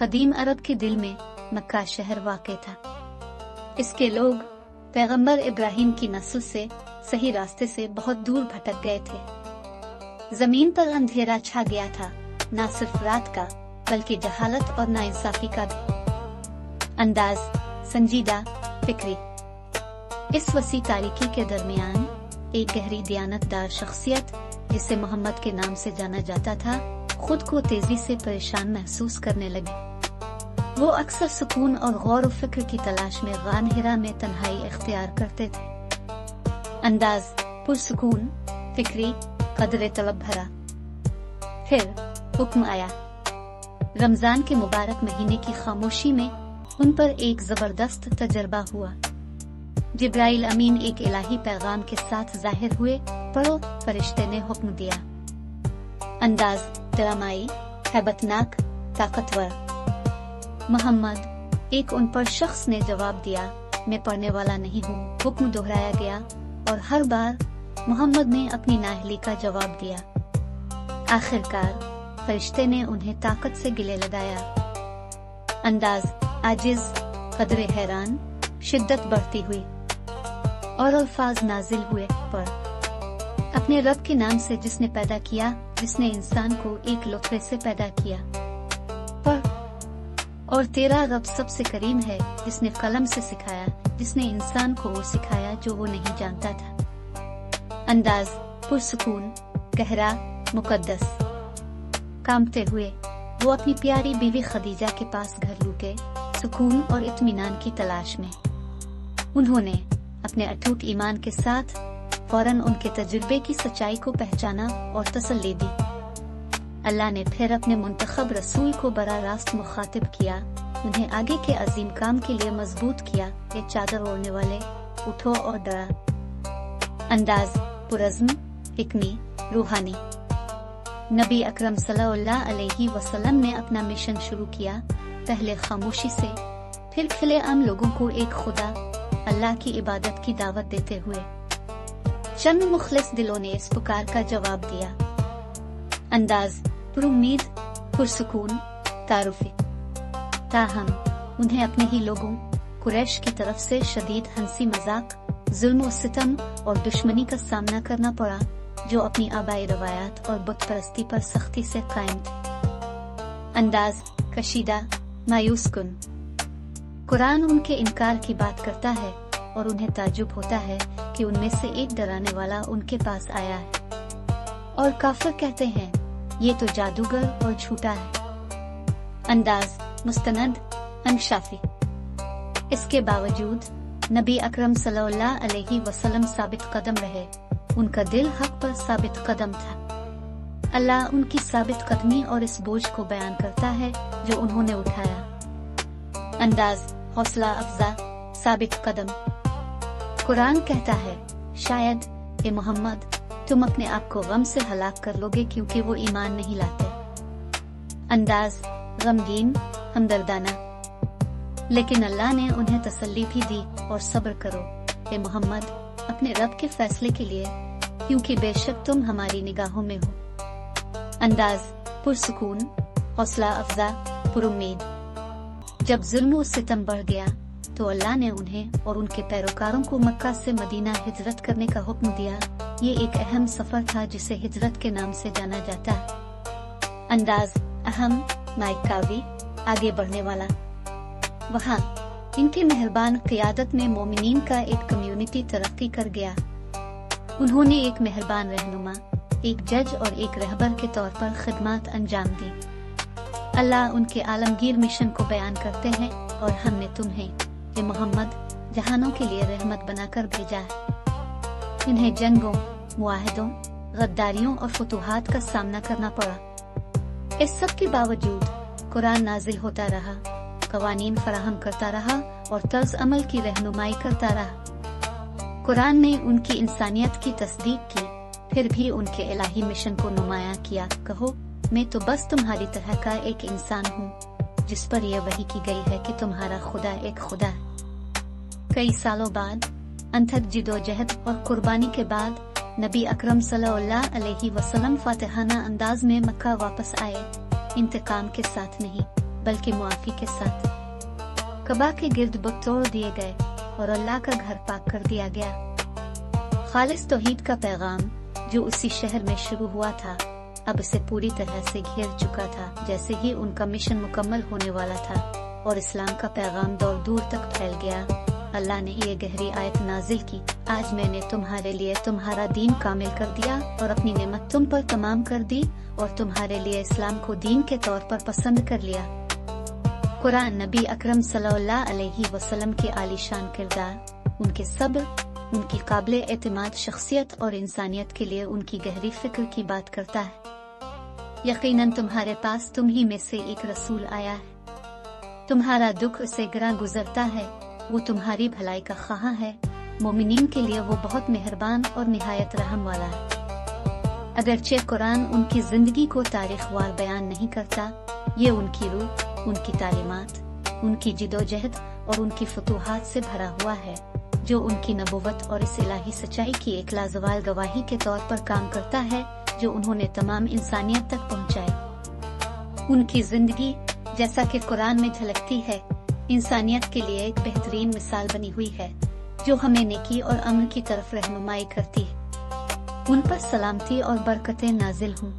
कदीम अरब के दिल में मक्का शहर वाक़ था। इसके लोग पैगंबर इब्राहिम की नस्ल से सही रास्ते से बहुत दूर भटक गए थे। जमीन पर अंधेरा छा गया था, न सिर्फ रात का बल्कि जहालत और नाइंसाफी का भी। अंदाज संजीदा, फिक्री। इस वसी तारीकी के दरमियान एक गहरी दियानतदार शख्सियत जिसे मोहम्मद के नाम से जाना जाता था, खुद को तेजी से परेशान महसूस करने लगे। वो अक्सर सुकून और गौर व फिक्र की तलाश में गार हिरा में तन्हाई इख्तियार करते थे। अंदाज पुरसुकून, फिक्री, कदर तलब भरा। फिर हुक्म आया। रमजान के मुबारक महीने की खामोशी में उन पर एक जबरदस्त तजर्बा हुआ। जिब्राइल अमीन एक इलाही पैगाम के साथ जाहिर हुए। पढ़ो, फरिश्ते ने हुक्म दिया। अंदाज ड्रामाई, हैबतनाक, ताकतवर। मोहम्मद, एक उन पर शख्स ने जवाब दिया, मैं पढ़ने वाला नहीं हूँ। हुक्म दोहराया गया और हर बार मोहम्मद ने अपनी नाअहली का जवाब दिया। आखिरकार फरिश्ते ने उन्हें ताकत से गिले लगाया। अंदाज आजिज, कदरे हैरान, शिद्दत बढ़ती हुई और अल्फाज नाजिल हुए। पर अपने रब के नाम से जिसने पैदा किया, जिसने इंसान को एक लुत्फे से पैदा किया। पर और तेरा रब सबसे करीम है, जिसने कलम से सिखाया, जिसने इंसान को वो सिखाया जो वो नहीं जानता था। अंदाज पुरसुकून, गहरा, मुकद्दस। कांपते हुए वो अपनी प्यारी बीवी खदीजा के पास घर लुके, सुकून और इत्मीनान की तलाश में। उन्होंने अपने अटूट ईमान के साथ फौरन उनके तजुर्बे की सच्चाई को पहचाना और तसल्ली दी। अल्लाह ने फिर अपने मुंतखब रसूल को बरा रास्त मुखातिब किया, उन्हें आगे के अजीम काम के लिए मजबूत किया। ये चादर ओढ़ने वाले, उठो और डरा। अंदाज पुरज़्म, हिकमी, रूहानी। नबी अकरम सल्लल्लाहु अलैहि वसल्लम ने अपना मिशन शुरू किया, पहले खामोशी से, फिर खिले आम लोगों को एक खुदा अल्लाह की इबादत की दावत देते हुए। चंद मुखलिस दिलों ने इस पुकार का जवाब दिया। अंदाज पुरुम्मीद, पुरसुकून, तारुफी। ताहम उन्हें अपने ही लोगों कुरैश की तरफ से शदीद हंसी मजाक, जुल्म और सितम और दुश्मनी का सामना करना पड़ा, जो अपनी आबाई रवायात और बुत परस्ती पर सख्ती से कायम थे। अंदाज कशीदा, मायूस कुन। कुरान उनके इनकार की बात करता है और उन्हें ताज्जुब होता है कि उनमें से एक डराने वाला उनके पास आया है और काफिर कहते हैं ये तो जादूगर और झूठा है। अंदाज मुस्तनद, अंशाफी। इसके बावजूद नबी अकरम सल्लल्लाहु अलैहि वसल्लम साबित कदम रहे, उनका दिल हक पर साबित कदम था। अल्लाह उनकी साबित कदमी और इस बोझ को बयान करता है जो उन्होंने उठाया। अंदाज हौसला अफजा, साबित कदम। कुरान कहता है, शायद ए मोहम्मद तुम अपने आप को गम से हलाक कर लोगे क्योंकि वो ईमान नहीं लाते। अंदाज गमगीन, हमदर्दाना। लेकिन अल्लाह ने उन्हें तसल्ली भी दी और सब्र करो ए मोहम्मद अपने रब के फैसले के लिए, क्योंकि बेशक तुम हमारी निगाहों में हो। अंदाज पुरसुकून, हौसला अफजा, पुरुम्मीद। जब जुल्म और सितम बढ़ गया तो अल्लाह ने उन्हें और उनके पैरोकारों को मक्का से मदीना हिजरत करने का हुक्म दिया। ये एक अहम सफर था जिसे हिजरत के नाम से जाना जाता है। अंदाज अहम, माइकावी, आगे बढ़ने वाला। वहाँ इनके मेहरबान क़ियादत में मोमिनीन का एक कम्युनिटी तरक्की कर गया। उन्होंने एक मेहरबान रहनुमा, एक जज और एक रहबर के तौर पर खिदमत अंजाम दी। अल्लाह उनके आलमगीर मिशन को बयान करते हैं, और हमने तुम्हें ये मोहम्मद जहानों के लिए रहमत बनाकर भेजा है। इन्हें जंगों, मुआहदों, गद्दारियों और फतूहात का सामना करना पड़ा। इस सब के बावजूद कुरान नाजिल होता रहा, कवानीन फराहम करता रहा और तर्ज अमल की रहनुमाई करता रहा। कुरान ने उनकी इंसानियत की तस्दीक की, फिर भी उनके इलाही मिशन को नुमायां किया। कहो, मैं तो बस तुम्हारी तरह का एक इंसान हूँ जिस पर यह वही की गई है कि तुम्हारा खुदा एक खुदा है। कई सालों बाद, अनथक जिदोजहद और कुर्बानी के बाद नबी अकरम सल्लल्लाहु अलैहि वसल्लम फातिहाना अंदाज में मक्का वापस आए, इंतकाम के साथ नहीं। बल्कि मुआफी के साथ। कबा के गिर्द बुत तोड़ दिए गए और अल्लाह का घर पाक कर दिया गया। खालिस तौहीद का पैगाम जो उसी शहर में शुरू हुआ था, अब इसे पूरी तरह से घेर चुका था। जैसे ही उनका मिशन मुकम्मल होने वाला था और इस्लाम का पैगाम दूर दूर तक फैल गया, अल्लाह ने ये गहरी आयत नाजिल की, आज मैंने तुम्हारे लिए तुम्हारा दीन कामिल कर दिया और अपनी नेमत तुम पर तमाम कर दी और तुम्हारे लिए इस्लाम को दीन के तौर पर पसंद कर लिया। कुरान नबी अकरम सल्लल्लाहु अलैहि वसल्लम के आलीशान किरदार, उनके सब्र, उनकी काबिल एतमाद शख्सियत और इंसानियत के लिए उनकी गहरी फिक्र की बात करता है। यकीनन तुम्हारे पास तुम ही में से एक रसूल आया है, तुम्हारा दुख से गिरा गुजरता है, वो तुम्हारी भलाई का ख्वाह है, मोमिनीन के लिए वो बहुत मेहरबान और निहायत रहम वाला है। अगरचे कुरान उनकी जिंदगी को तारीखवार बयान नहीं करता, ये उनकी रूह, उनकी तालीमात, उनकी जिदोजहद और उनकी फतूहात से भरा हुआ है, जो उनकी नबूवत और इस इलाही सच्चाई की एक लाजवाल गवाही के तौर पर काम करता है जो उन्होंने तमाम इंसानियत तक पहुंचाई। उनकी जिंदगी, जैसा कि कुरान में झलकती है, इंसानियत के लिए एक बेहतरीन मिसाल बनी हुई है, जो हमें नेकी और अमन की तरफ रहनुमाई करती है। उन पर सलामती और बरकतें नाजिल हों।